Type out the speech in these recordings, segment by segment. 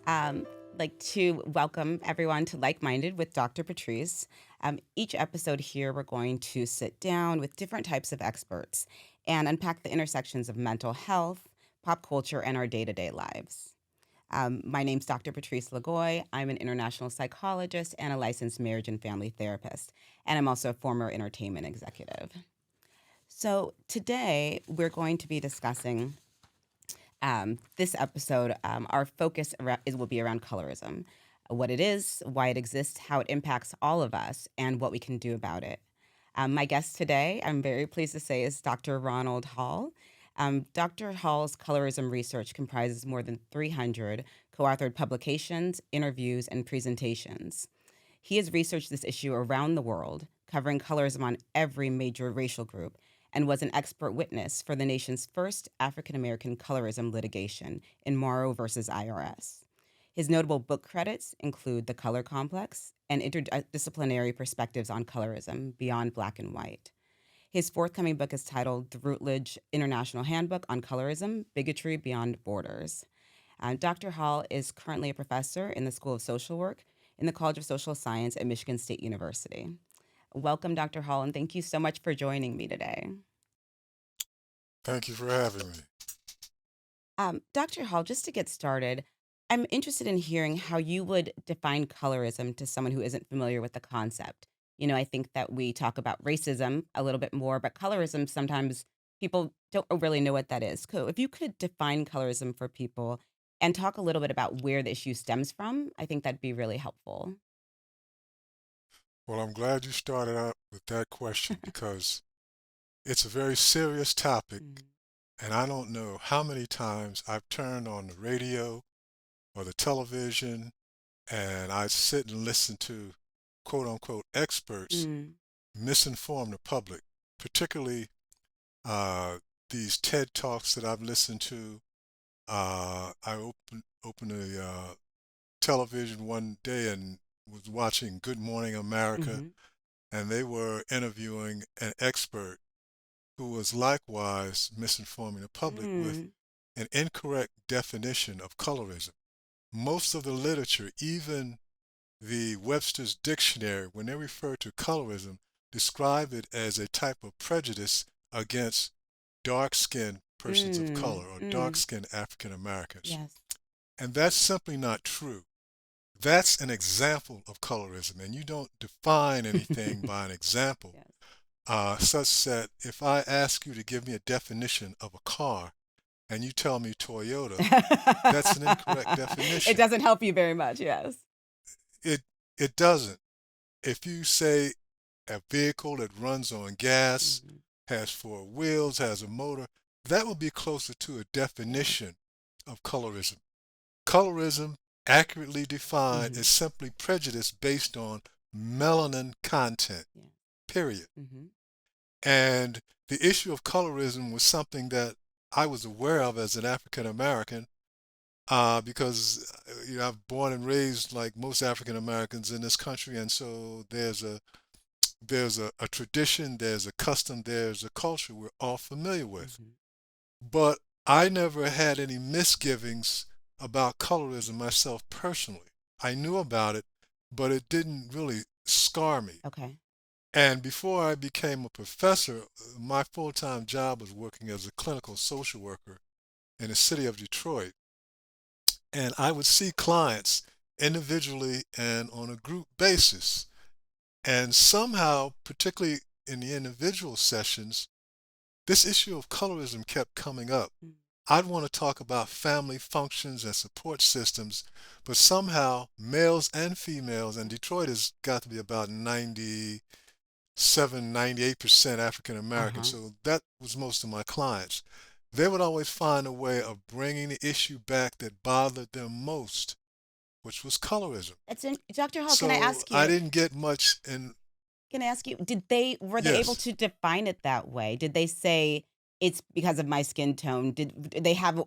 Um, like to welcome everyone to Like Minded with Dr. Patrice. Each episode here, we're going to sit down with different types of experts and unpack the intersections of mental health, pop culture, and our day to day lives. My name's Dr. Patrice Le Goy. I'm an international psychologist and a licensed marriage and family therapist, and I'm also a former entertainment executive. So, today we're going to be discussing this episode, our will be around colorism, what it is, why it exists, how it impacts all of us, and what we can do about it. My guest today, I'm very pleased to say, is Dr. Ronald Hall. Dr. Hall's colorism research comprises more than 300 co authored publications, interviews, and presentations. He has researched this issue around the world, covering colorism on every major racial group, and was an expert witness for the nation's first African American colorism litigation in Morrow versus IRS. His notable book credits include The Color Complex and Interdisciplinary Perspectives on Colorism Beyond Black and White. His forthcoming book is titled The Routledge International Handbook on Colorism Bigotry Beyond Borders. Dr. Hall is currently a professor in the School of Social Work in the College of Social Science at Michigan State University. Welcome, Dr. Hall, and thank you so much for joining me today. Thank you for having me. Dr. Hall, just to get started, I'm interested in hearing how you would define colorism to someone who isn't familiar with the concept. I think that we talk about racism a little bit more, but colorism sometimes people don't really know what that is. So, if you could define colorism for people and talk a little bit about where the issue stems from, I think that'd be really helpful. Well, I'm glad you started out with that question because it's a very serious topic, Mm. and I don't know how many times I've turned on the radio or the television and I sit and listen to quote unquote experts Mm. misinform the public, particularly uh, these TED Talks that I've listened to. I opened the television one day and was watching Good Morning America, Mm-hmm. and they were interviewing an expert who was likewise misinforming the public with Mm. an incorrect definition of colorism. Most of the literature, even the Webster's Dictionary, when they refer to colorism, describe it as a type of prejudice against dark skinned persons of Mm. color or dark Mm. skinned African Americans. Yes. And that's simply not true. That's an example of colorism, and you don't define anything by an example. Yes. Such that if I ask you to give me a definition of a car and you tell me Toyota, that's an incorrect It definition. doesn't help you very much, yes. It it doesn't. If you say a vehicle that runs on gas, Mhm. has four wheels, has a motor, that would be closer to a Yes. definition of colorism. Colorism, accurately defined, Mhm. is simply prejudice based on melanin content, Yeah. period. Mhm. And the issue of colorism was something that I was aware of as an African American because I'm born and raised like most African Americans in this country, and so there's a tradition, there's a custom, there's a culture we're all familiar with. Mhm. But I never had any misgivings about colorism myself personally. I knew about it, but it didn't really scar me. Okay. And before I became a professor, my full time job was working as a clinical social worker in the city of Detroit. And I would see clients individually and on a group basis. And somehow, particularly in the individual sessions, this issue of colorism kept coming up. Mm. I'd want to talk about family functions and support systems, but somehow males and females, and Detroit has got to be about 98% African American, Uh-huh. so that was most of my clients. They would always find a way of bringing the issue back that bothered them most, which was colorism. Dr. Hall, So I didn't get much in, can I ask you, were they able yes. to define it that way? Did they say it's because of my skin tone? Did they have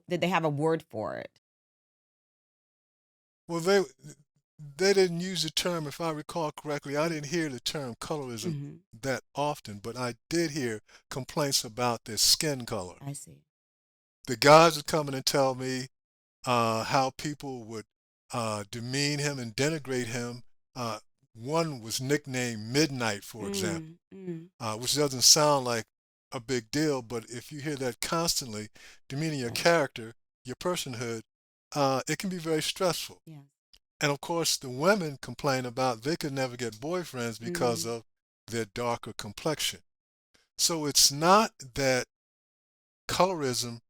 a word for it? Well, they didn't use the term, if I recall correctly. I didn't hear the term colorism Mm-hmm. that often, but I did hear complaints about their skin color. I see. The guys would come in and tell me how people would demean him and denigrate him. Uh, One was nicknamed Midnight, for example, Mm, mm, which doesn't sound like a big deal, but if you hear that constantly, demeaning your right. character, your personhood, it can be very stressful. Yes. And of course, the women complain about they could never get boyfriends because Mm, of their darker complexion. So it's not that colorism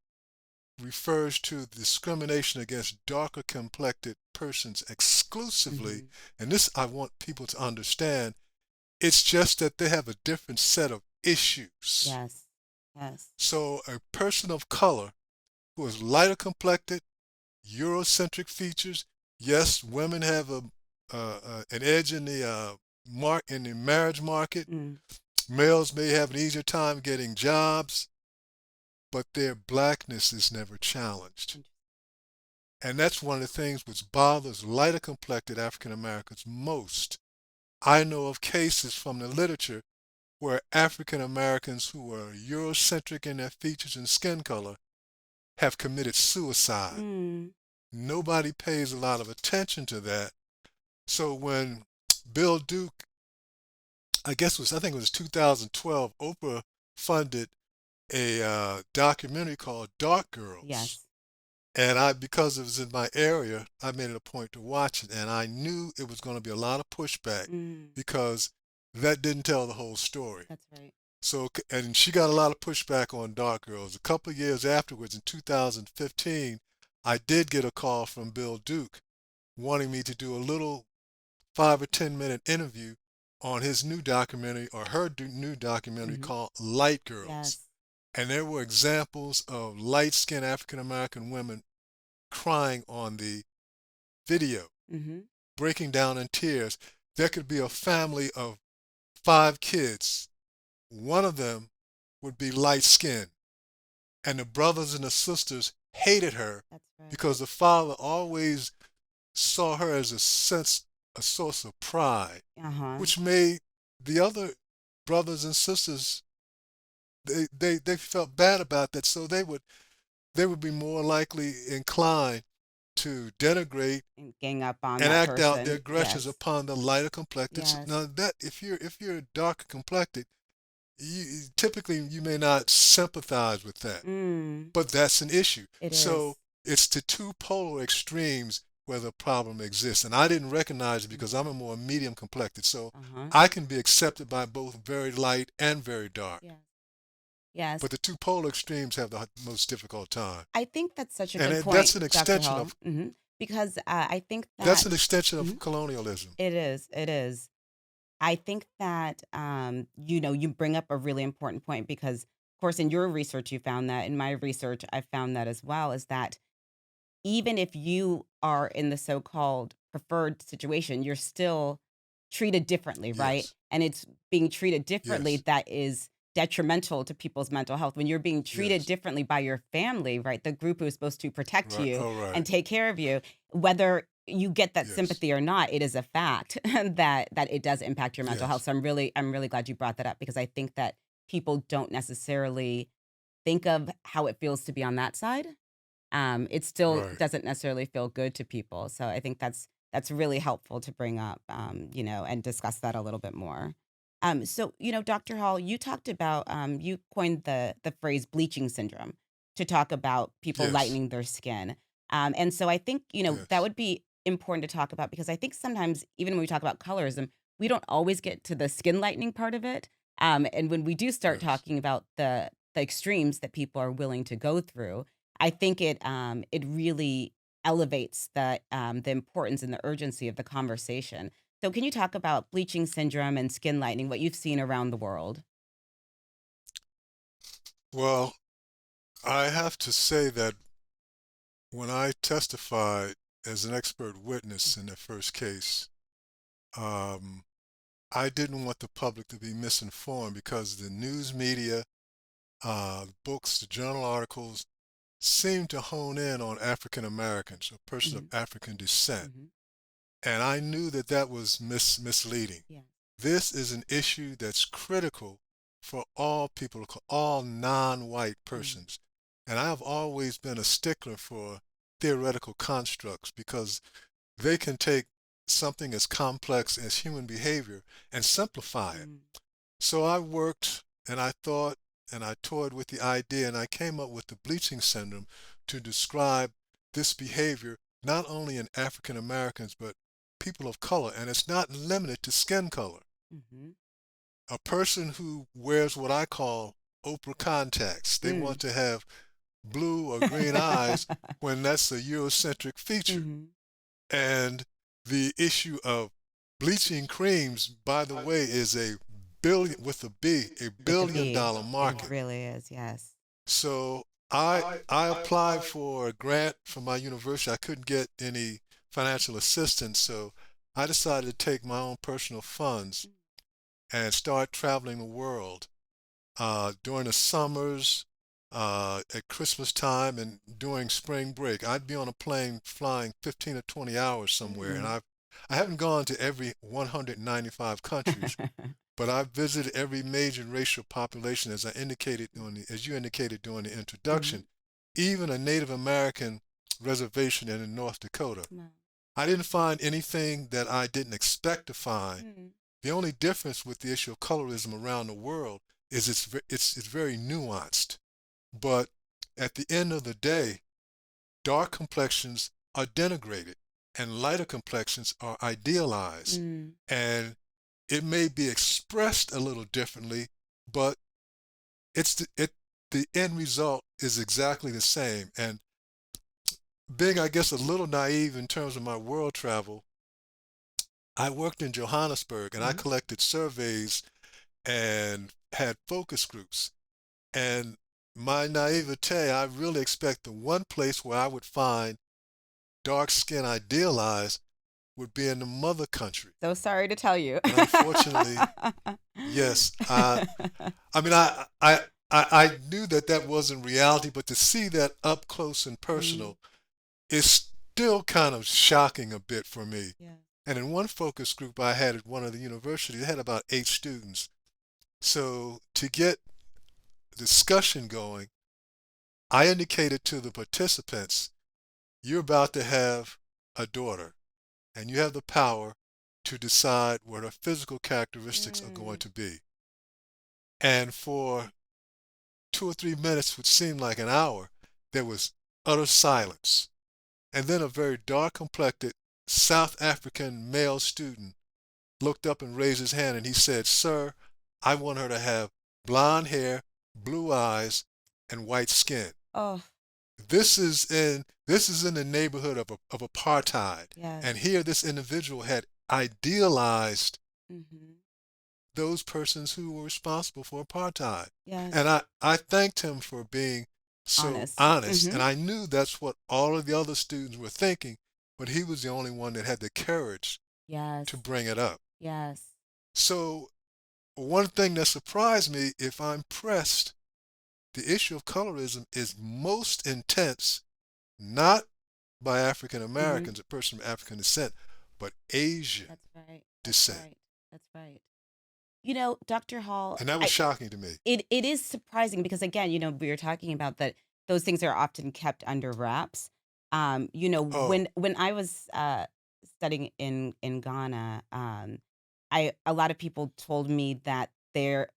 refers to discrimination against darker complected persons exclusively. hmm. And this I want people to understand. It's just that they have a different set of issues. Yes. Yes. So a person of color who is lighter complected, Eurocentric features, yes, women have an edge in the in the marriage market. Mm, Males may have an easier time getting jobs, but their blackness is never challenged. interesting. And that's one of the things which bothers lighter complected African Americans most. I know of cases from the literature where African Americans who are Eurocentric in their features and skin color have committed suicide. Mm, Nobody pays a lot of attention to that. So when Bill Duke, I think it was 2012, Oprah funded a documentary called Dark Girls. yes. And because it was in my area, I made it a point to watch it. And I knew it was going to be a lot of pushback Mm, because that didn't tell the whole story. that's right. So, and she got a lot of pushback on Dark Girls. A couple of years afterwards, in 2015, I did get a call from Bill Duke wanting me to do a little 5 or 10 minute interview on his new documentary or her new documentary Hmm. called Light Girls. Yes. And there were examples of light skinned African American women crying on the video, Hmm. breaking down in tears. There could be a family of 5 kids. One of them would be light skinned, and the brothers and the sisters hated her That's right. because the father always saw her as a source of pride, Uh-huh. which made the other brothers and sisters they felt bad about that, so they would be more likely inclined to denigrate And gang up on and that act out their person. aggressions Yes. upon the lighter complected. Yes. Now that if you're darker complected, typically you may not sympathize with that, Mm, but that's an issue. it So is. it's the two polar extremes where the problem exists, and I didn't recognize it Mm, because I'm a more medium complected, so uh-huh. I can be accepted by both very light and very dark. Yes. Yes. But the two polar extremes have the most difficult time, I think that's such a and good that's point, an Dr. extension Hall. of Because I think that's that an extension of mhm, colonialism. it is. It is. I think that you bring up a really important point because, of course, in your research you found that. In my research, I found that as well. Is that even if you are in the so-called preferred situation, you're still treated differently, right? Yes, And it's being treated differently yes, that is detrimental to people's mental health. When you're being treated yes. differently by your family, right? The group who's supposed to protect Right. you All right. and take care of you, whether you get that Yes, sympathy or not, it is a fact that it does impact your mental health. yes. So I'm really glad you brought that up because I think that people don't necessarily think of how it feels to be on that side. It still Right. doesn't necessarily feel good to people. So I think that's really helpful to bring up, and discuss that a little bit more. So Dr. Hall, you talked about you coined the phrase bleaching syndrome to talk about people Yes, lightening their skin. And so I think that yes, would be important to talk about because I think sometimes even when we talk about colorism, we don't always get to the skin lightening part of it. And when we do start yes. talking about the extremes that people are willing to go through, I think it really elevates the importance and the urgency of the conversation. So can you talk about bleaching syndrome and skin lightening, what you've seen around the world? Well, I have to say that when I testified as an expert witness in the first case, um, I didn't want the public to be misinformed because the news media, books, the journal articles seemed to hone in on African Americans, a person of Mhm, African descent. mhm. And I knew that that was misleading. Yeah. This is an issue that's critical for all people, all non-white Mm, persons. And I've always been a stickler for theoretical constructs because they can take something as complex as human behavior and simplify it. Mm. So I worked and I thought and I toyed with the idea and I came up with the bleaching syndrome to describe this behavior not only in African Americans but people of color. And it's not limited to skin color. Mm-hmm. A person who wears what I call Oprah contacts, they Mm. want to have blue or green eyes when that's a Eurocentric feature. Mm-hmm. And the issue of bleaching creams, by the way, is a billion with a B, a With the billion B. dollar It market. really is, yes. So I applied for a grant from my university. I couldn't get any financial assistance, so I decided to take my own personal funds and start traveling the world during the summers, at Christmas time, and during spring break. I'd be on a plane flying 15 or 20 hours somewhere, and Mm. I haven't gone to every 195 countries, but I've visited every major racial population, as as you indicated during the Mm-hmm. introduction, even a Native American reservation in North Dakota. Wow. I didn't find anything that I didn't expect to find. Mm. The only difference with the issue of colorism around the world is it's very nuanced. But at the end of the day, dark complexions are denigrated and lighter complexions are idealized. Mm. And it may be expressed a little differently, but the end result is exactly the same. And being, I guess, a little naive in terms of my world travel, I worked in Johannesburg and I Mm-hmm. collected surveys and had focus groups. And my naivete, I really expect the one place where I would find dark skin idealized would be in the mother country. So sorry to tell you. And unfortunately, yes, I mean, I knew that that wasn't reality, but to see that up close and Mm. personal is still kind of shocking a bit for me. Yeah. And in one focus group I had at one of the universities, it had about 8 students. So to get discussion going, I indicated to the participants, you're about to have a daughter, and you have the power to decide what her physical characteristics are going Mm. to be. And for 2 or 3 minutes, which seemed like an hour, there was utter silence. And then a very dark complected South African male student looked up and raised his hand and he said, "Sir, I want her to have blonde hair, blue eyes, and white skin." Oh, This is in the neighborhood of apartheid. yes. And here this individual had idealized Mm-hmm. those persons who were responsible for apartheid. Yes. And I thanked him for being so Honest. honest. Mm-hmm. And I knew that's what all of the other students were thinking, but he was the only one that had the courage to Yes. bring it up. Yes. So one thing that surprised me, if I'm pressed, the issue of colorism is most intense, not by African Mm-hmm. Americans, a person of African descent, but Asian That's right. That's descent. right. That's right. Dr. Hall, And that was shocking to me. it is surprising because again, we were talking about that those things are often kept under wraps. Oh, When I was studying in Ghana, I a lot of people told me that the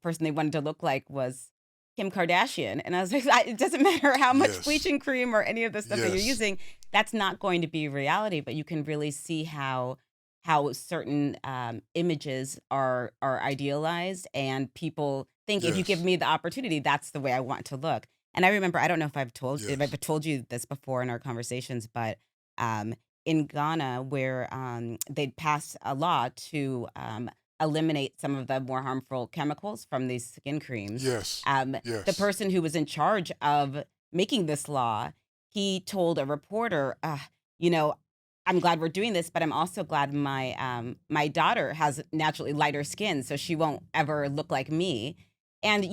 person they wanted to look like was Kim Kardashian, and I was like, it doesn't matter how much yes, bleaching cream or any of the stuff that you're yes, using, that's not going to be reality. But you can really see how certain images are idealized, and people think if you give yes, me the opportunity, that's the way I want to look. And I remember, I don't know if yes, I've told you this before in our conversations, but um, in Ghana, where they'd passed a law to eliminate some of the more harmful chemicals from these skin creams. yes, The yes, person who was in charge of making this law, he told a reporter, you know, I'm glad we're doing this, but I'm also glad my daughter has naturally lighter skin, so she won't ever look like me. And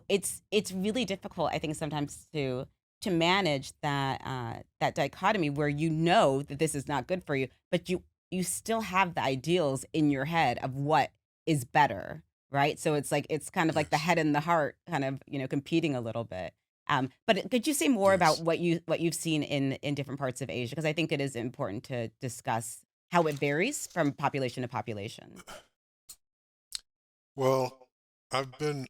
it's really difficult, I think, sometimes to manage that dichotomy where that this is not good for you, but you still have the ideals in your head of what is better, right? So it's kind of like the yes, head and the heart kind of competing a little bit. But could you say more about Yes. what you've seen in different parts of Asia? Because I think it is important to discuss how it varies from population to population. Well, I've been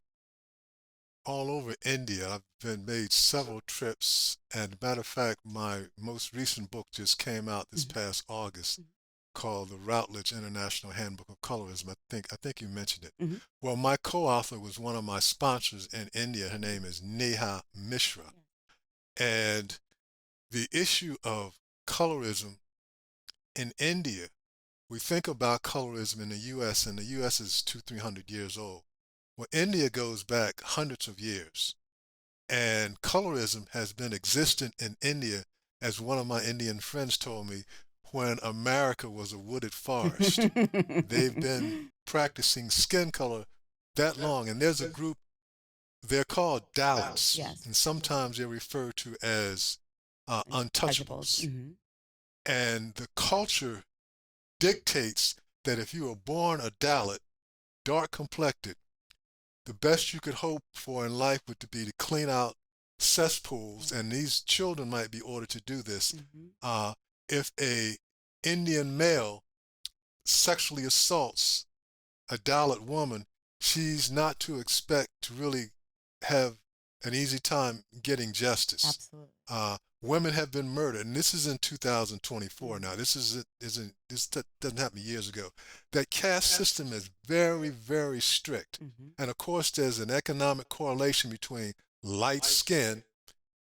all over India. I've been made several trips, and matter of fact, my most recent book just came out this Mhm, past August mhm, called The Routledge International Handbook of Colorism. I think you mentioned it. mhm. Well, my co-author was one of my sponsors in India. Her name is Neha Mishra. Yes. And the issue of colorism in India, we think about colorism in the US, and the US is 300 years old. Well, India goes back hundreds of years. And colorism has been existent in India, as one of my Indian friends told me, when America was a wooded forest. They've been practicing skin color that long. And there's a group, they're called Dalits, Yes. and Yes. sometimes they're referred to as Untouchables. untouchables. Mhm. And the culture dictates that if you were born a Dalit, dark complected, the best you could hope for in life would be to clean out cesspools, Yes. and these children might be ordered to do this. Mhm. Uh, if a Indian male sexually assaults a Dalit woman, she's not to expect to really have an easy time getting justice. Absolutely. Women have been murdered, and this is in 2024. Now, Mhm. this doesn't happen years ago. That caste system is very, very strict, Mhm. and of course, there's an economic correlation between light skin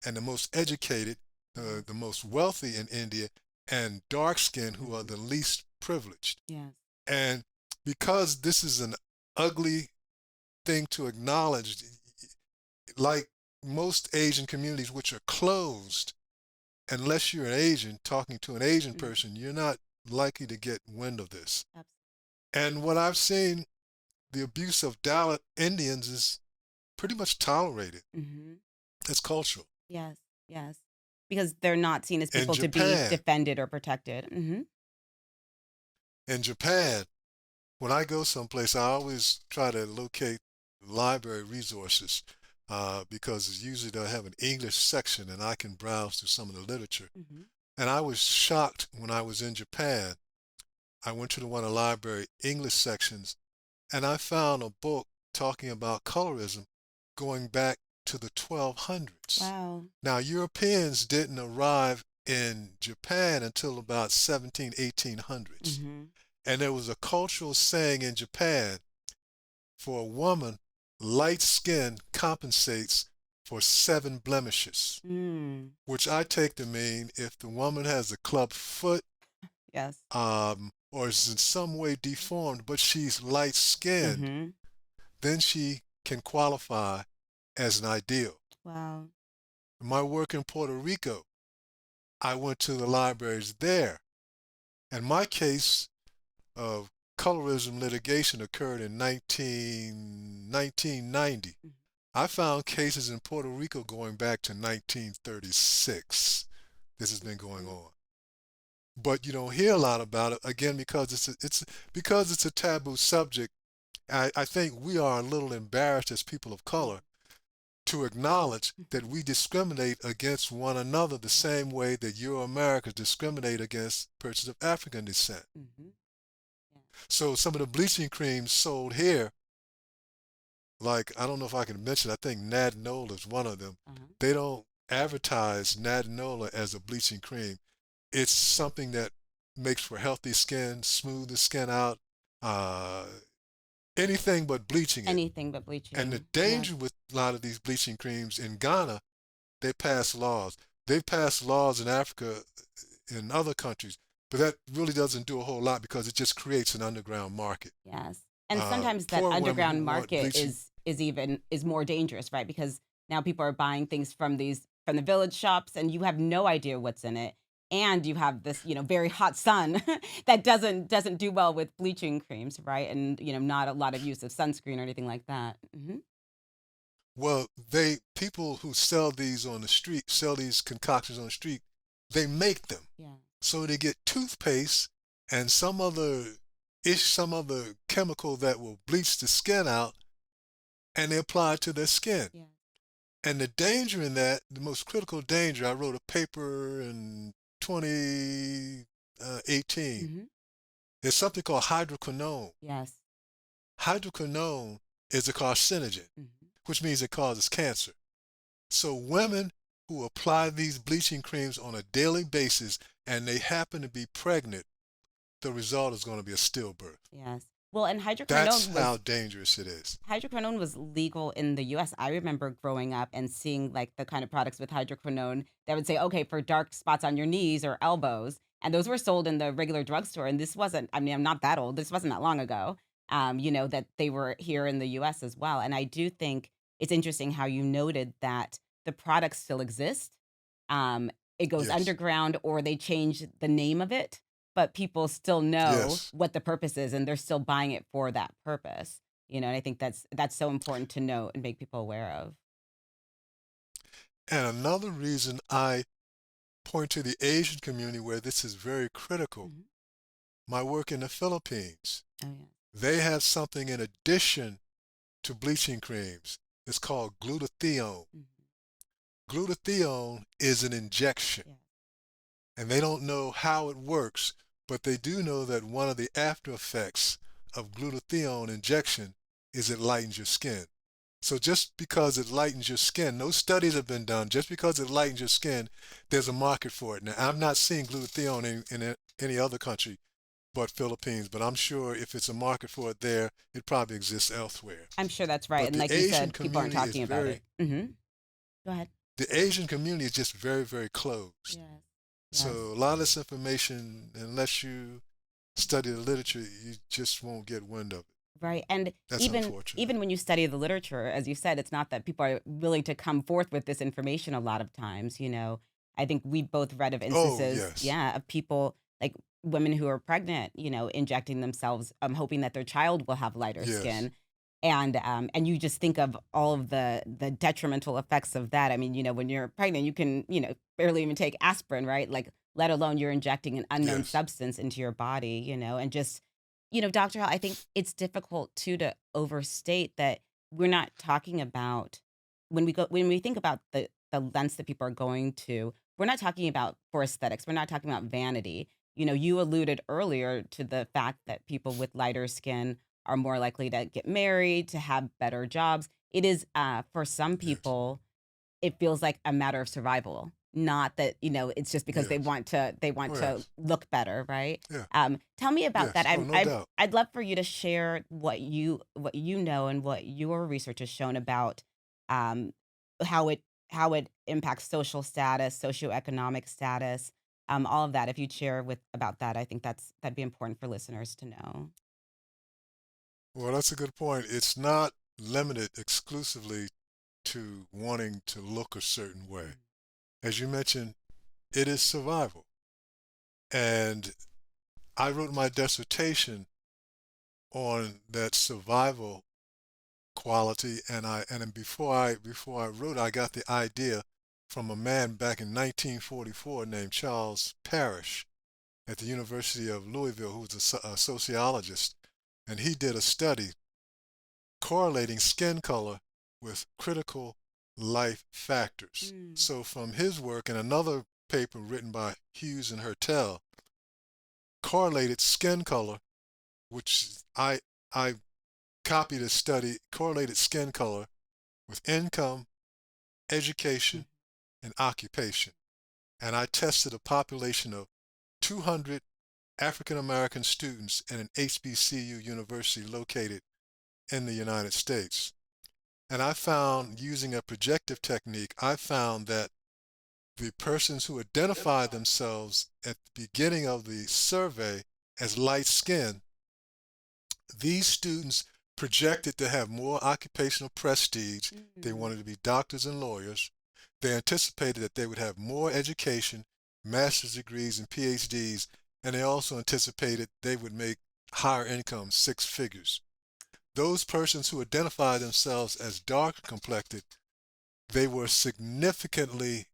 and the most educated, Yes. the most wealthy in India, and dark skin, who are Mhm. the least privileged. Yes. And because this is an ugly thing to acknowledge, like most Asian communities, which are closed, unless you're an Asian talking to an Asian Mhm. person, you're not likely to get wind of this. Abs And what I've seen, the abuse of Dalit Indians is pretty much tolerated. Mhm. It's cultural. Yes. Yes. Because they're not seen as In people to be Japan, defended or protected. Mhm. in Japan, when I go someplace, I always try to locate library resources because usually they'll have an English section and I can browse through some of the literature. Mhm. And I was shocked when I was in Japan. I went to one of the library English sections, and I found a book talking about colorism going back to the 1200s. Wow. Now, Europeans didn't arrive in Japan until about 17, 1800s. Mhm. And there was a cultural saying in Japan, for a woman, light skin compensates for 7 blemishes, Mm. which I take to mean if the woman has a club foot, Yes. or is in some way deformed, but she's light skinned, Mhm. then she can qualify as an ideal. Wow. In my work in Puerto Rico, I went to the libraries there, and my case of colorism litigation occurred in 1990. Mhm. I found cases in Puerto Rico going back to 1936. This has been going Mm. on. But you don't hear a lot about it again because it's a taboo subject. I think we are a little embarrassed as people of Yeah. color to acknowledge that Mhm. we discriminate against one another the Yes. same way that Euro-Americans discriminate against persons of African descent. Mhm. Yeah. So some of the bleaching creams sold here, like I don't know if I can mention, I think Nadinola is one of them. Uh-huh. They don't advertise Nadinola as a bleaching cream. It's something that makes for healthy skin, smooth the skin out, uh, anything but bleaching it. Anything but And the bleaching. Yes. danger with a lot of these bleaching creams in Ghana, they pass laws. They've passed laws in Africa, in other countries, but that really doesn't do a whole lot because it just creates an underground market. Yes. And sometimes that Poor women who underground want market bleaching. is more dangerous, right? Because now people are buying things from the village shops and you have no idea what's in it. And you have this, very hot sun that doesn't do well with bleaching creams, right? And not a lot of use of sunscreen or anything like that. Hmm. Well, people who sell these on the street, sell these concoctions on the street, they make them. Yeah. So they get toothpaste and some other chemical that will bleach the skin out, and they apply it to their skin. Yeah. And the danger in that, the most critical danger, I wrote a paper in 2018. Hmm. There's something called hydroquinone. Yes. Hydroquinone is a carcinogen, Hmm. which means it causes cancer. So women who apply these bleaching creams on a daily basis and they happen to be pregnant, the result is going to be a stillbirth. Yes. Well, and That's how dangerous it is. hydroquinone was legal in the US. I remember growing up and seeing like the kind of products with hydroquinone that would say, okay, for dark spots on your knees or elbows. And those were sold in the regular drugstore. And this wasn't, I mean, I'm not that old. This wasn't that long ago, that they were here in the US as well. And I do think it's interesting how you noted that the products still exist. Um, it goes Yes. underground or they change the name of it, but people still know Yes. what the purpose is and they're still buying it for that purpose. And I think that's so important to note and make people aware of. And another reason I point to the Asian community where this is very critical, Mhm. my work in the Philippines. Oh, yeah. They have something in addition to bleaching creams. It's called glutathione. Mhm. Glutathione is an injection, Yeah. and they don't know how it works, but they do know that one of the after effects of glutathione injection is it lightens your skin. So just because it lightens your skin, no studies have been done. Just because it lightens your skin, there's a market for it. Now, I'm not seeing glutathione in any other country but Philippines, but I'm sure if it's a market for it there, it probably exists elsewhere. I'm sure that's right. But And the like you Asian said, people aren't community is talking about very, it. Go ahead. the Asian community is just very, very closed. Yes. So Yes. a lot of this information, unless you study the literature, you just won't get wind of it. Right. And That's even unfortunate. even when you study the literature, as you said, it's not that people are willing to come forth with this information a lot of times. I think we both read of Oh, instances, yes. yeah, of people like women who are pregnant, injecting themselves, hoping that their child will have lighter Yes. skin. And you just think of all of the detrimental effects of that. I mean, when you're pregnant, you can, barely even take aspirin, right? Like, let alone you're injecting an unknown Yes. substance into your body, and just Dr. Hall, I think it's difficult too to overstate that we're not talking about when we think about the lengths that people are going to, we're not talking about for aesthetics. We're not talking about vanity. You alluded earlier to the fact that people with lighter skin are more likely to get married, to have better jobs. It is for some Yes. people it feels like a matter of survival, not that, it's just because they Yes. want to they want Oh, to yes. look better, right? Yeah. Tell me about that. Yes. Oh, no doubt. I'd love for you to share what you know and what your research has shown about um, how it impacts social status, socioeconomic status, all of that. If you'd share with about that, I think that'd be important for listeners to know. Well, that's a good point. It's not limited exclusively to wanting to look a certain way. Mhm. As you mentioned, it is survival. And I wrote my dissertation on that survival quality, and before I wrote, I got the idea from a man back in 1944 named Charles Parrish at the University of Louisville, who was a sociologist, and he did a study correlating skin color with critical life factors. Mm. So from his work and another paper written by Hughes and Hertel, correlated skin color, which I copied a study, correlated skin color with income, Mm. education, and occupation. And I tested a population of 200 African American students in an HBCU university located in the United States. And I found, using a projective technique, I found that the persons who identified themselves at the beginning of the survey as light skinned, these students projected to have more occupational prestige. They Mm. wanted to be doctors and lawyers. They anticipated that they would have more education, master's degrees, and PhDs, and they also anticipated they would make higher income, six figures. Those persons who identified themselves as darker complected, they were significantly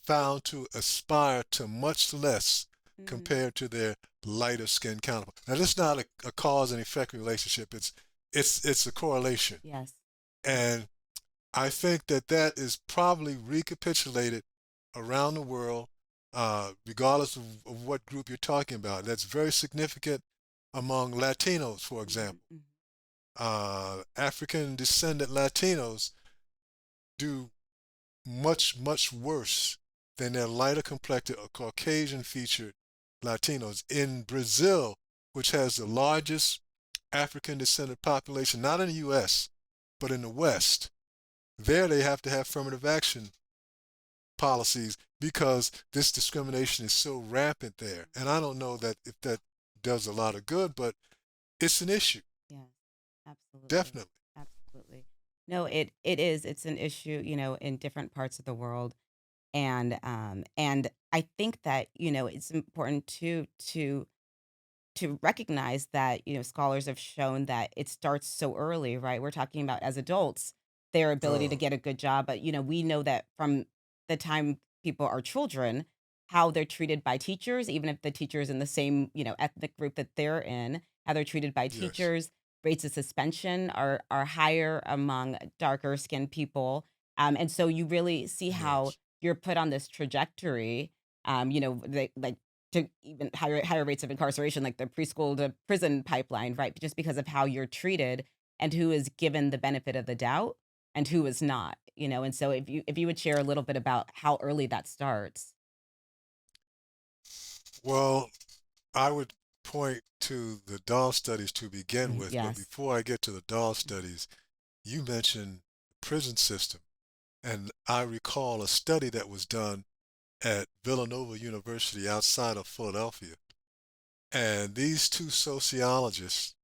found to aspire to much less Mm. compared to their lighter skinned counterpart. Now, this is not a cause and effect relationship. It's a correlation. Yes. Yes. And I think that that is probably recapitulated around the world, regardless of what group you're talking about. That's very significant among Latinos, for Mhm, example. mhm. African descendant Latinos do much, much worse than their lighter complected or Caucasian featured Latinos. In Brazil, which has the largest African descendant population, not in the US, but in the West, there they have to have affirmative action policies because this discrimination is so rampant there. And I don't know that if that does a lot of good, but it's an issue, Yes, absolutely. definitely. Absolutely. No, it is. It's an issue, in different parts of the world. And I think that, it's important to recognize that, scholars have shown that it starts so early, right? We're talking about as adults, their ability to Uh, get a good job. But, we know that from the time people are children, how they're treated by teachers, even if the teacher is in the same, ethnic group that they're in, how they're treated by yes, teachers. Rates of suspension are higher among darker skinned people. And so you really see how yes. you're put on this trajectory. Like to even higher rates of incarceration, like the preschool to prison pipeline, right? Just because of how you're treated and who is given the benefit of the doubt and who is not, And so if you would share a little bit about how early that starts. Well, I would point to the doll studies to begin Mhm, with, but yes. before I get to the doll studies, you mentioned the prison system. And I recall a study that was done at Villanova University outside of Philadelphia. And these two sociologists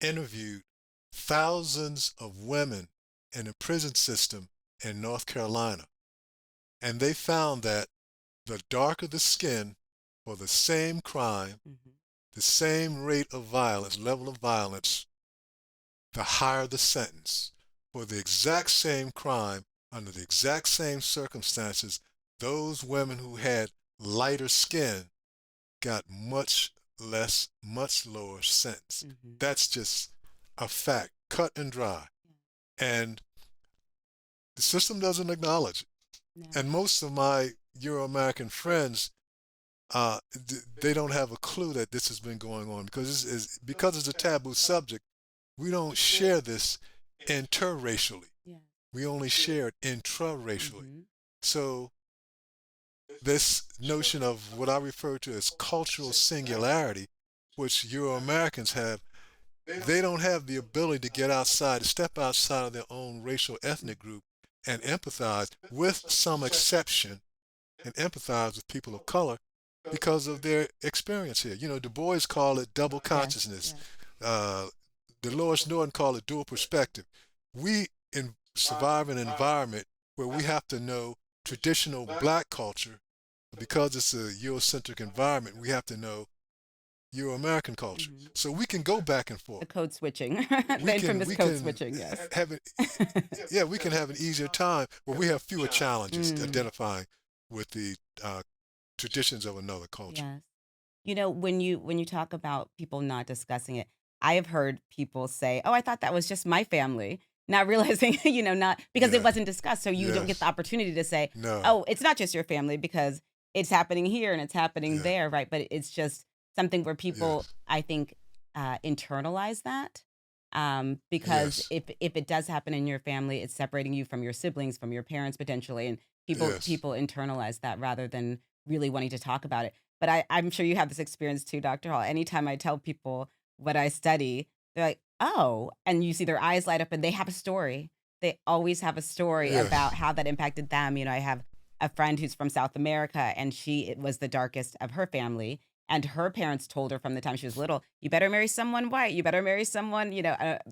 interviewed thousands of women in the prison system in North Carolina. And they found that the darker the skin for the same crime, Mhm, the same rate of violence, level of violence, the higher the sentence. For the exact same crime, under the exact same circumstances, those women who had lighter skin got much less, much lower sentence. mhm. That's just a fact, cut and dry. Yeah. And the system doesn't acknowledge it. No. And most of my Euro American friends, they don't have a clue that this has been going on because it's a taboo subject. We don't share this interracially. Yeah. We only share it intraracially. Mhm. So this notion of what I refer to as cultural singularity, which Euro Americans have, they don't have the ability to get outside, to step outside of their own racial Mm. ethnic group and empathize, with some exception, and empathize with people of color because of their experience here. You know, Du Bois called it double Yes. consciousness. Yes. Uh, Dolores Norton called it dual perspective. We survive an environment where we have to know traditional black culture. Because it's a Eurocentric environment, we have to know Euro American culture. Mhm. So we can go back and The forth. code switching, the We can infamous we code can switching. Yes. have it. Yeah, we can have an easier time where we have fewer challenges Mm. identifying with the traditions of another culture. Yes. When you talk about people not discussing it, I have heard people say, "Oh, I thought that was just my family," not realizing, not because it Yeah. wasn't discussed. So you don't get the Yes. opportunity to say, No. "Oh, it's not just your family," because it's happening here and it's happening Yeah. there, right? But it's just something where people, Yes. I think, internalize that. Because Yes. if it does happen in your family, it's separating you from your siblings, from your parents potentially, and people Yes. people internalize that rather than really wanting to talk about it. But I'm sure you have this experience too, Dr. Hall. Anytime I tell people what I study, they're like, "Oh," and you see their eyes light up and they have a story. They always have a story about Yes. how that impacted them. I have a friend who's from South America and it was the darkest of her family. And her parents told her from the time she was little, you better marry someone white. You better marry someone,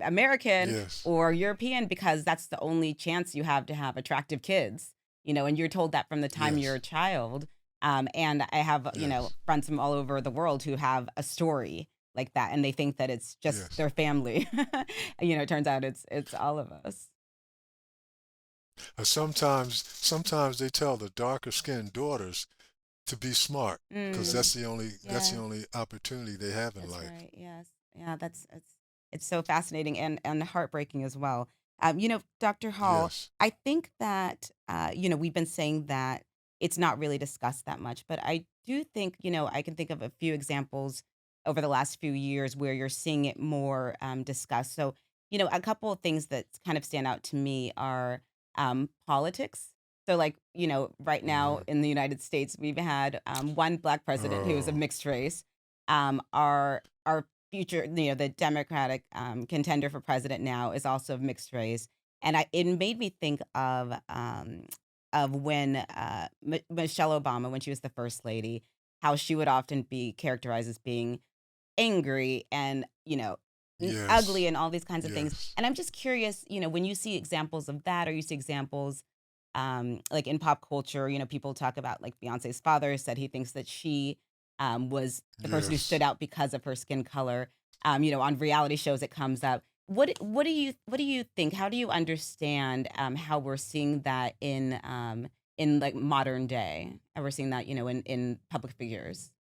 American Yes. or European, because that's the only chance you have to have attractive kids, and you're told that from the time you're a Yes. child. And I have, Yes. friends from all over the world who have a story like that, and they think that it's just Yes. their family. It turns out it's all of us. Sometimes they tell the darker skinned daughters to be smart because Mm, that's the yes, only opportunity they have in that's life. right. Yes, yeah, that's it's so fascinating and heartbreaking as well. Dr. Hall, Yes. I think that, we've been saying that it's not really discussed that much, but I do think, I can think of a few examples over the last few years where you're seeing it more discussed. So, a couple of things that kind of stand out to me are politics. So, like, right now Hmm. in the United States, we've had one black president who is of Oh, mixed race. Our future, the Democratic contender for president now is also of mixed race, and it made me think of when Michelle Obama, when she was the first lady, how she would often be characterized as being angry and ugly yes. and all these kinds of things. Yes. And I'm just curious, when you see examples of that, or you see examples like in pop culture, people talk about like Beyonce's father said he thinks that she was the person who stood Yes. out because of her skin color. On reality shows it comes up. What do you think? How do you understand how we're seeing that in like modern day? How we're seeing that, in public figures.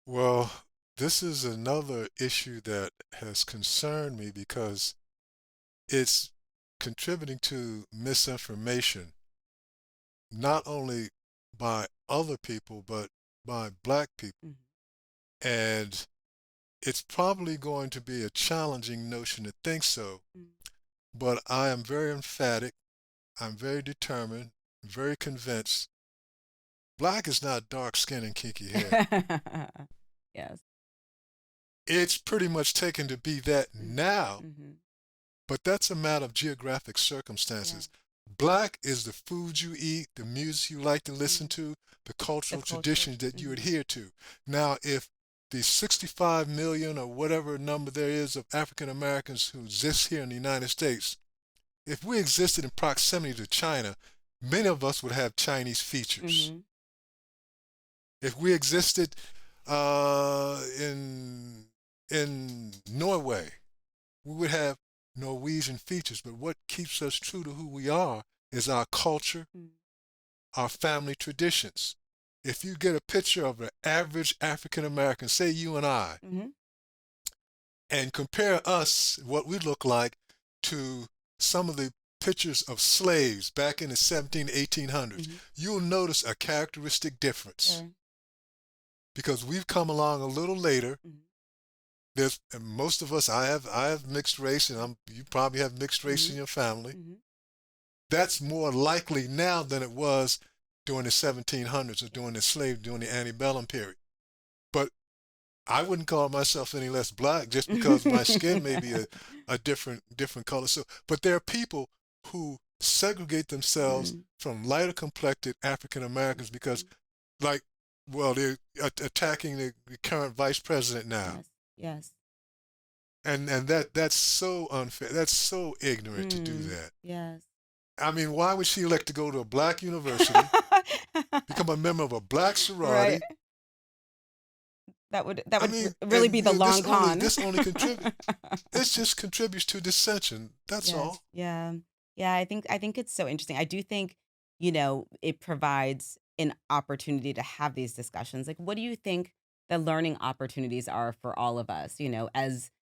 Well, this is another issue that has concerned me because it's contributing to misinformation, not only by other people, but by black people. Mhm. And it's probably going to be a challenging notion to think so, Mhm. but I am very emphatic, I'm very determined, very convinced. Black is not dark skin and kinky hair. Yes. It's pretty much taken to be that now, Mm-hmm. but that's a matter of geographic Yeah. circumstances. Black is the food you eat, the music you like to listen Mhm. to, the The cultural culture. traditions that you Mhm. adhere to. Now, if the 65 million or whatever number there is of African Americans who exist here in the United States, if we existed in proximity to China, many of us would have Chinese features. Mhm. If we existed in Norway, we would have Norwegian features. But what keeps us true to who we are is our culture, Mhm. our family traditions. If you get a picture of an average African American, say you and I, Mhm. and compare us, what we look like, to some of the pictures of slaves back in the 17, 1800s, Mhm. you'll notice a characteristic difference Sure. because we've come along a little later. Mhm. There's and most of us. I have mixed race, and you probably have mixed race in Mhm. your family. Mhm. That's more likely now than it was during the 1700s or Yeah. during the antebellum period. But I wouldn't call myself any less black just because my skin may be a different color. So, but there are people who segregate themselves Mhm. from lighter complected African Americans because, Mhm. like, well, they're attacking the current vice president now, Yes. Yes. and that's so unfair. That's so ignorant to do Mm. that. Yes. I mean, why would she elect to go to a black university, become a member of a black Right. sorority? That I would mean, really and be the long con. this only contributes. It just contributes to dissension. That's Yes. all. Yeah. Yeah, I think it's so interesting. I do think, it provides an opportunity to have these discussions. Like, what do you think the learning opportunities are for all of us,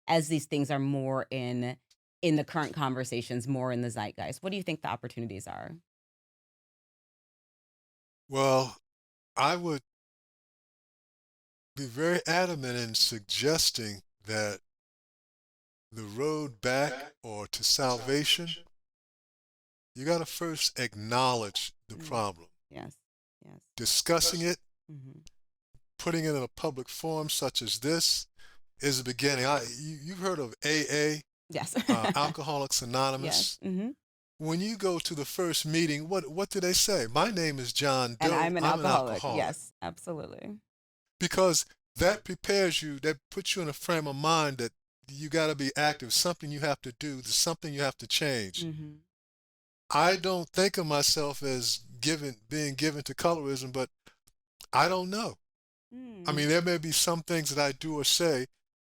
as these things are more in the current conversations, more in the zeitgeist? What do you think the opportunities are? Well, I would be very adamant in suggesting that the road back or to salvation, you got to first acknowledge the Mm. problem. Yes. Yes. Discussing it, Mhm. putting it in a public forum such as this is the beginning. You've heard of AA, Yes. Alcoholics Yes. Anonymous. Mhm. When you go to the first meeting, what do they say? My name is John And Doe. I'm an I'm an alcoholic. alcoholic. Yes, absolutely. Because that prepares you, that puts you in a frame of mind that you got to be active, something you have to do, there's something you have to change. Mhm. I don't think of myself as being given to colorism, but I don't know. I Mm. mean, there may be some things that I do or say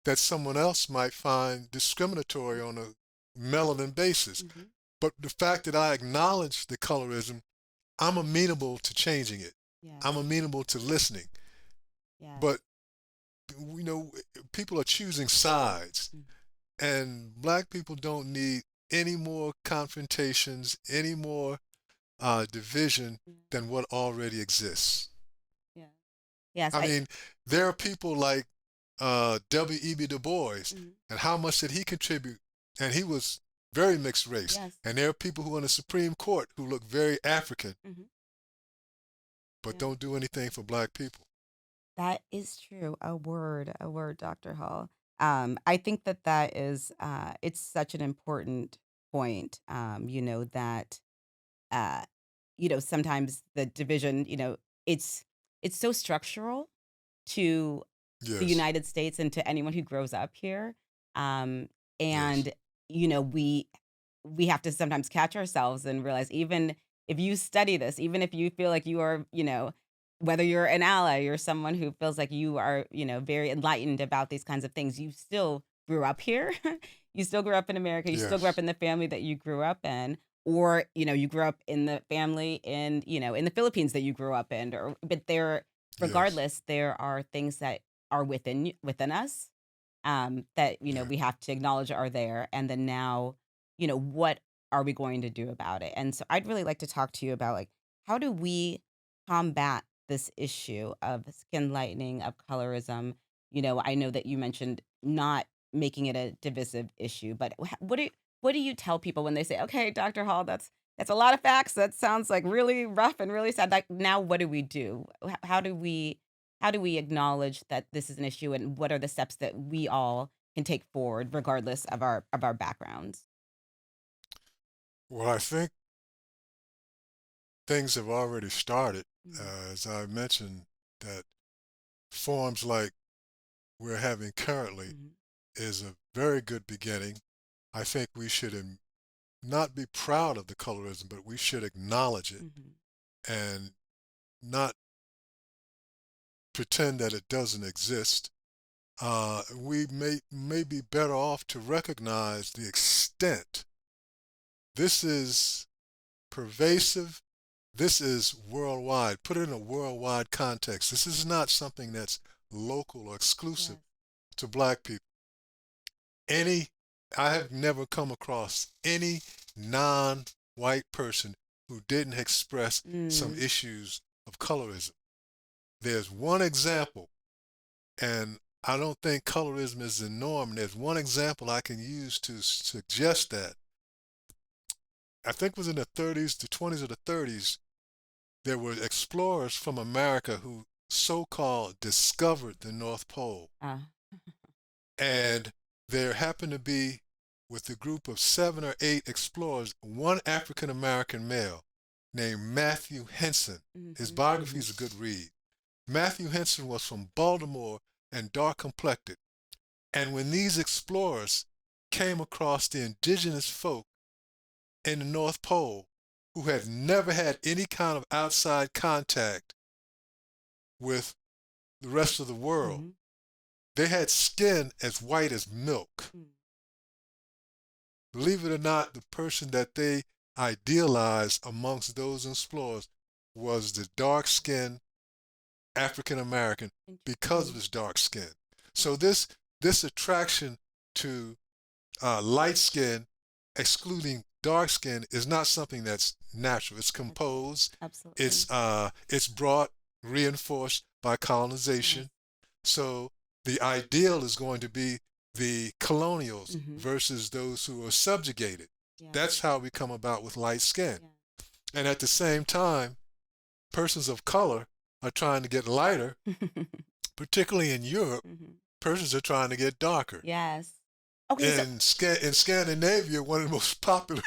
that someone else might find discriminatory on a melanin basis. Mhm. But the fact that I acknowledge the colorism, I'm amenable to changing it. I'm Yes. amenable to listening. Yes. But you know, people are choosing sides. Mm. And black people don't need any more confrontations, any more division Mm, than what already exists. yeah. Yes, I mean, there are people like W.E.B. Du Bois, mhm, and how much did he contribute? And he was very mixed race. yes. And there are people who are in the Supreme Court who look very African, Mhm, but yeah. don't do anything for black people. That is true. A word, Dr. Hall. I think that that is, it's such an important point. That uh, sometimes the division, it's it's so structural to the Yes, United States and to anyone who grows up here. Um, yes, and you know, we have to sometimes catch ourselves and realize even if you study this, even if you feel like you are, whether you're an ally or someone who feels like you are, very enlightened about these kinds of things, you still grew up here. You still grew up in America. You still grew up yes, in the family that you grew up in, or you grew up in the family in in the Philippines that you grew up in, or but there yes, regardless, there are things that are within us, that yeah. we have to acknowledge are there, and then now, what are we going to do about it? And so, I'd really like to talk to you about like how do we combat this issue of skin lightening, of colorism? I know that you mentioned not making it a divisive issue, but what do you tell people when they say, "Okay, Dr. Hall, that's a lot of facts. That sounds like really rough and really sad." Like now what do we do? How do we acknowledge that this is an issue and what are the steps that we all can take forward regardless of our backgrounds? Well, I think things have already started. Mhm. As I mentioned, that forums like we're having currently Mhm. is a very good beginning. I think we should not be proud of the colorism, but we should acknowledge it Mhm. and not pretend that it doesn't exist. We may be better off to recognize the extent. This is pervasive. This is worldwide. Put it in a worldwide context. This is not something that's local or exclusive Yes. to black people. Any, I have never come across any non-white person who didn't express some Mm. issues of colorism. There's one example, and I don't think colorism is the norm. And there's one example I can use to suggest that. I think it was in the 30s, the 20s or the 30s, there were explorers from America who so-called discovered the North Pole. Uh, And there happened to be, with a group of 7 or 8 explorers, one African American male named Matthew Henson. His mhm. biography is a good read. Matthew Henson was from Baltimore and dark complected. And when these explorers came across the indigenous folk in the North Pole who had never had any kind of outside contact with the rest of the world, Mhm. they had skin as white as milk. Mm. Believe it or not, the person that they idealized amongst those explorers was the dark skinned African American because of Interesting. his dark skin. Yeah. So this attraction to light skin, excluding dark skin, is not something that's natural. It's Ab- composed. Absolutely. It's brought, reinforced by Yes. colonization. So the ideal is going to be the colonials Mhm. versus those who are subjugated. Yeah. That's how we come about with light skin. Yeah. And at the same time, persons of color are trying to get lighter, particularly in Europe. Mhm. Persons are trying to get darker. Yes. Okay, so In Scandinavia, one of the most popular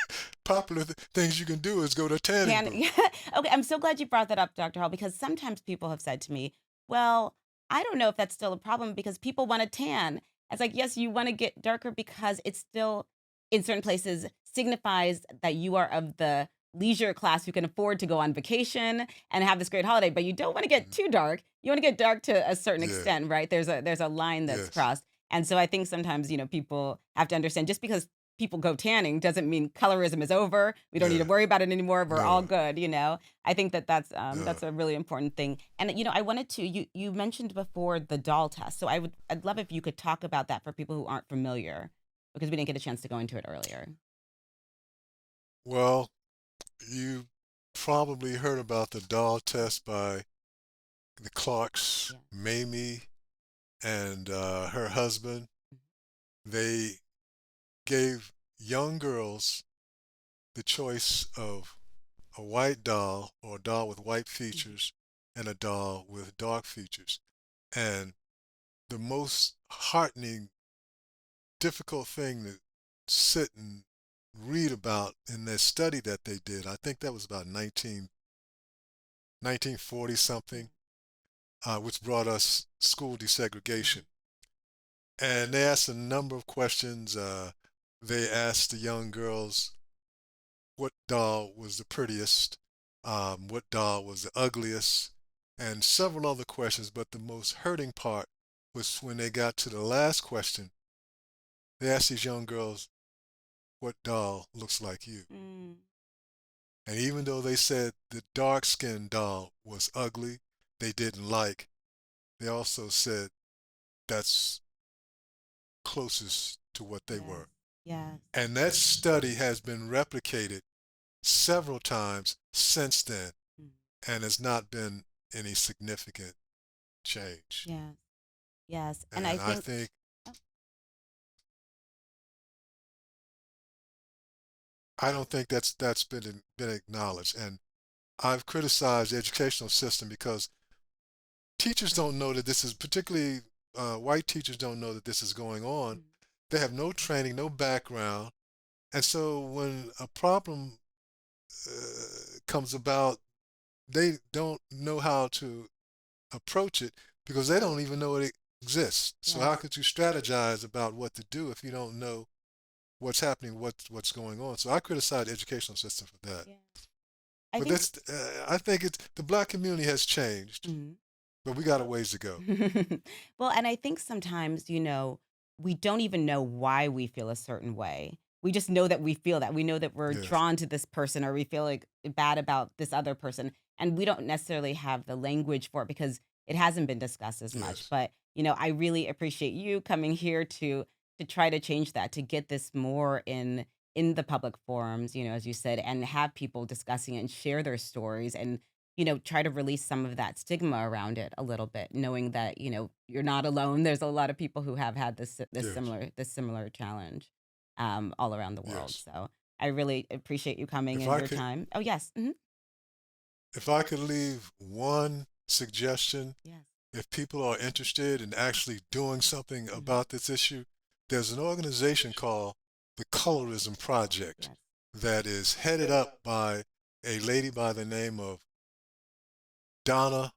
things you can do is go to a tanning can booth. yeah. Okay, I'm so glad you brought that up, Dr. Hall, because sometimes people have said to me, "Well, I don't know if that's still a problem because people want to tan." It's like, yes, you want to get darker because it's still in certain places signifies that you are of the leisure class who can afford to go on vacation and have this great holiday, but you don't want to get Mhm. too dark. You want to get dark to a certain Yeah. extent, right? There's a line that's Yes. crossed. And so I think sometimes, people have to understand just because people go tanning doesn't mean colorism is over. We don't need to Yeah. worry about it anymore. We're all No. good. I think that that's No. a really important thing. And I wanted to you mentioned before the doll test. So I'd love if you could talk about that for people who aren't familiar because we didn't get a chance to go into it earlier. Well, you probably heard about the doll test by the Clarks, Yeah. Mamie, and her husband. Mhm. They gave young girls the choice of a white doll or a doll with white Mhm. features and a doll with dark features. And the most heartening, difficult thing to sit and read about in their study that they did, I think that was about 1940 Yeah. something, which brought us school Mhm. desegregation. And they asked a number of questions. They asked the young girls what doll was the prettiest, what doll was the ugliest, and several other questions. But the most hurting part was when they got to the last question. They asked these young girls, what doll looks like you? Mm. And even though they said the dark skinned doll was ugly, they didn't like, they also said that's closest to what they Yes. were. Yes. And that study has been replicated several times since then Mm. and has not been any significant change. Yes. Yes. And I And I think, think oh, I don't think that's been acknowledged. And I've criticized the educational system because teachers don't know that this is particularly white teachers don't know that this is going on. mm, They have no training, no background, and so when a problem comes about, they don't know how to approach it because they don't even know it exists. So how yes. could you strategize about what to do if you don't know what's happening, what's going on? So I criticize the educational system for that. Yeah. I But think, that's I think it's the black community has changed, mm. but we got a ways to go. Well, and I think sometimes, we don't even know why we feel a certain way. We just know that we feel that. We know that we're Yes, drawn to this person or we feel like bad about this other person. And we don't necessarily have the language for it because it hasn't been discussed as much. yes, But, I really appreciate you coming here to try to change that, to get this more in the public forums, as you said, and have people discussing it and share their stories and try to release some of that stigma around it a little bit, knowing that, you're not alone. There's a lot of people who have had yes, this similar challenge all around the world. yes. So I really appreciate you coming If and I your could, time. Oh, yes. Hmm. if I could leave one suggestion, Yes. if people are interested in actually doing something Hmm. about this issue, there's an organization called the Colorism Project Yes. that is headed up by a lady by the name of Donna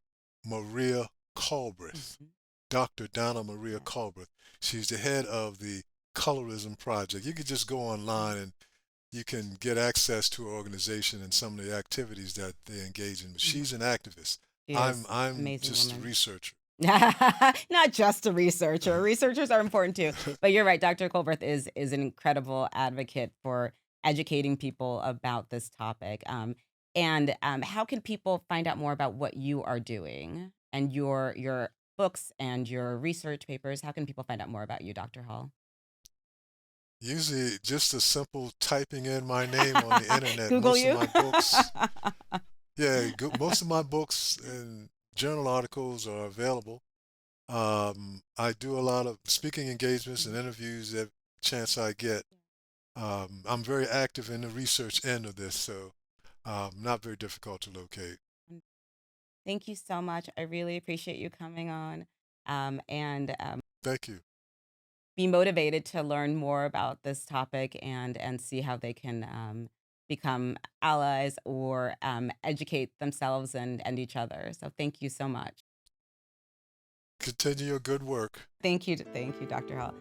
Maria Culbreth. Hmm. Dr. Donna Maria Yes. Culbreth. She's the head of the Colorism Project. You can just go online Yes. and you can get access to her organization and some of the activities that they engage in. But Hmm. she's an activist. She I'm is I'm amazing just a woman. researcher. Not just a researcher. Researchers are important too. But you're right. Dr. Colbert is an incredible advocate for educating people about this topic. And how can people find out more about what you are doing and your books and your research papers? How can people find out more about you, Dr. Hall? Usually just a simple typing in my name on the internet. Google Most of you. my books, yeah, most of my books and journal articles are available. I do a lot of speaking engagements and Mhm. interviews every chance I get. I'm very active in the research end of this, so not very difficult to locate. Thank you so much. I really appreciate you coming on. And Thank you. be motivated to learn more about this topic and see how they can become allies or educate themselves and each other. So thank you so much. Continue your good work. Thank you, Dr. Hall.